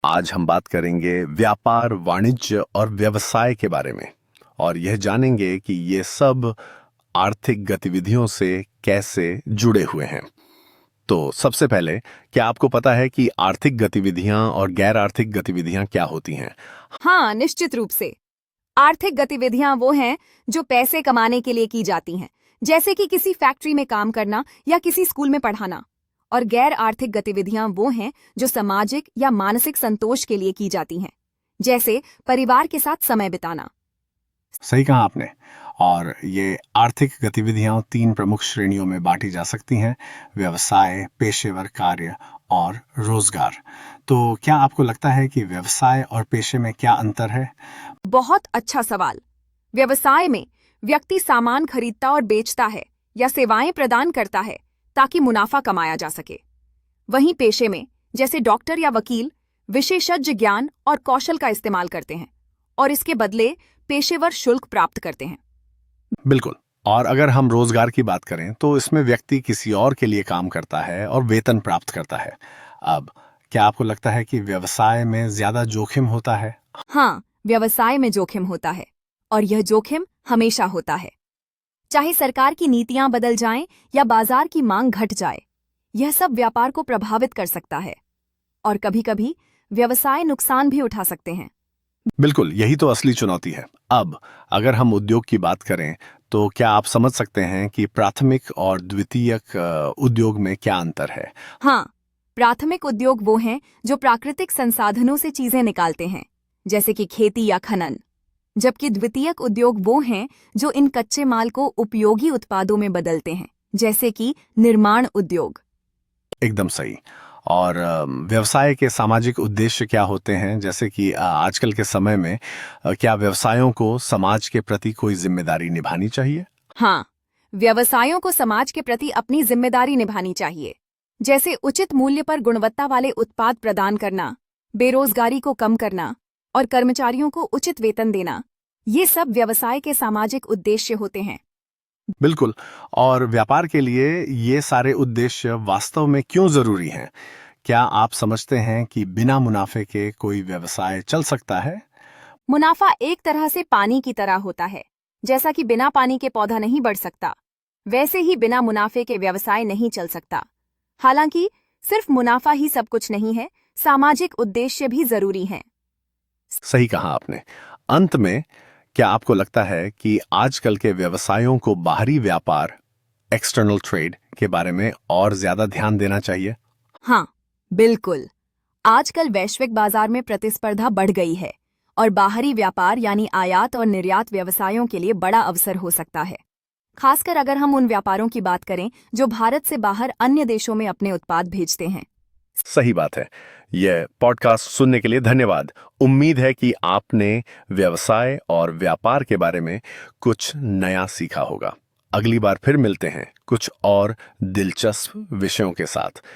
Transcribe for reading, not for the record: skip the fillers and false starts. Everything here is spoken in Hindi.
आज हम बात करेंगे व्यापार, वाणिज्य और व्यवसाय के बारे में और यह जानेंगे कि ये सब आर्थिक गतिविधियों से कैसे जुड़े हुए हैं। तो सबसे पहले, क्या आपको पता है कि आर्थिक गतिविधियां और गैर आर्थिक गतिविधियां क्या होती हैं? हाँ, निश्चित रूप से। आर्थिक गतिविधियां वो हैं जो पैसे कमाने के लिए की जाती हैं, जैसे कि किसी फैक्ट्री में काम करना या किसी स्कूल में पढ़ाना। और गैर आर्थिक गतिविधियां वो हैं जो सामाजिक या मानसिक संतोष के लिए की जाती हैं, जैसे परिवार के साथ समय बिताना। सही कहा आपने। और ये आर्थिक गतिविधियां 3 प्रमुख श्रेणियों में बांटी जा सकती हैं: व्यवसाय, पेशेवर कार्य और रोजगार। तो क्या आपको लगता है कि व्यवसाय और पेशे में क्या अंतर है? बहुत अच्छा सवाल। व्यवसाय में व्यक्ति सामान खरीदता और बेचता है या सेवाएं प्रदान करता है ताकि मुनाफा कमाया जा सके। वहीं पेशे में, जैसे डॉक्टर या वकील, विशेषज्ञ ज्ञान और कौशल का इस्तेमाल करते हैं और इसके बदले पेशेवर शुल्क प्राप्त करते हैं। बिल्कुल। और अगर हम रोजगार की बात करें तो इसमें व्यक्ति किसी और के लिए काम करता है और वेतन प्राप्त करता है। अब क्या आपको लगता है कि व्यवसाय में ज्यादा जोखिम होता है? हाँ, व्यवसाय में जोखिम होता है और यह जोखिम हमेशा होता है। चाहे सरकार की नीतियां बदल जाएं या बाजार की मांग घट जाए, यह सब व्यापार को प्रभावित कर सकता है और कभी-कभी व्यवसाय नुकसान भी उठा सकते हैं। बिल्कुल, यही तो असली चुनौती है। अब अगर हम उद्योग की बात करें तो क्या आप समझ सकते हैं कि प्राथमिक और द्वितीयक उद्योग में क्या अंतर है? हाँ, प्राथमिक उद्योग वो हैं जो प्राकृतिक संसाधनों से चीजें निकालते हैं, जैसे कि खेती या खनन, जबकि द्वितीयक उद्योग वो हैं जो इन कच्चे माल को उपयोगी उत्पादों में बदलते हैं, जैसे कि निर्माण उद्योग। एकदम सही। और व्यवसाय के सामाजिक उद्देश्य क्या होते हैं? जैसे कि आजकल के समय में क्या व्यवसायों को समाज के प्रति कोई जिम्मेदारी निभानी चाहिए? हाँ, व्यवसायों को समाज के प्रति अपनी जिम्मेदारी निभानी चाहिए, जैसे उचित मूल्य पर गुणवत्ता वाले उत्पाद प्रदान करना, बेरोजगारी को कम करना और कर्मचारियों को उचित वेतन देना। ये सब व्यवसाय के सामाजिक उद्देश्य होते हैं। बिल्कुल। और व्यापार के लिए ये सारे उद्देश्य वास्तव में क्यों जरूरी हैं? क्या आप समझते हैं कि बिना मुनाफे के कोई व्यवसाय चल सकता है? मुनाफा एक तरह से पानी की तरह होता है। जैसा कि बिना पानी के पौधा नहीं बढ़ सकता, वैसे ही बिना मुनाफे के व्यवसाय नहीं चल सकता। हालांकि सिर्फ मुनाफा ही सब कुछ नहीं है, सामाजिक उद्देश्य भी जरूरी हैं। सही कहा आपने। अंत में, क्या आपको लगता है कि आजकल के व्यवसायों को बाहरी व्यापार, एक्सटर्नल ट्रेड के बारे में और ज्यादा ध्यान देना चाहिए? हाँ, बिल्कुल। आजकल वैश्विक बाजार में प्रतिस्पर्धा बढ़ गई है और बाहरी व्यापार यानी आयात और निर्यात व्यवसायों के लिए बड़ा अवसर हो सकता है, खासकर अगर हम उन व्यापारों की बात करें जो भारत से बाहर अन्य देशों में अपने उत्पाद भेजते हैं। सही बात है। यह पॉडकास्ट सुनने के लिए धन्यवाद। उम्मीद है कि आपने व्यवसाय और व्यापार के बारे में कुछ नया सीखा होगा। अगली बार फिर मिलते हैं कुछ और दिलचस्प विषयों के साथ।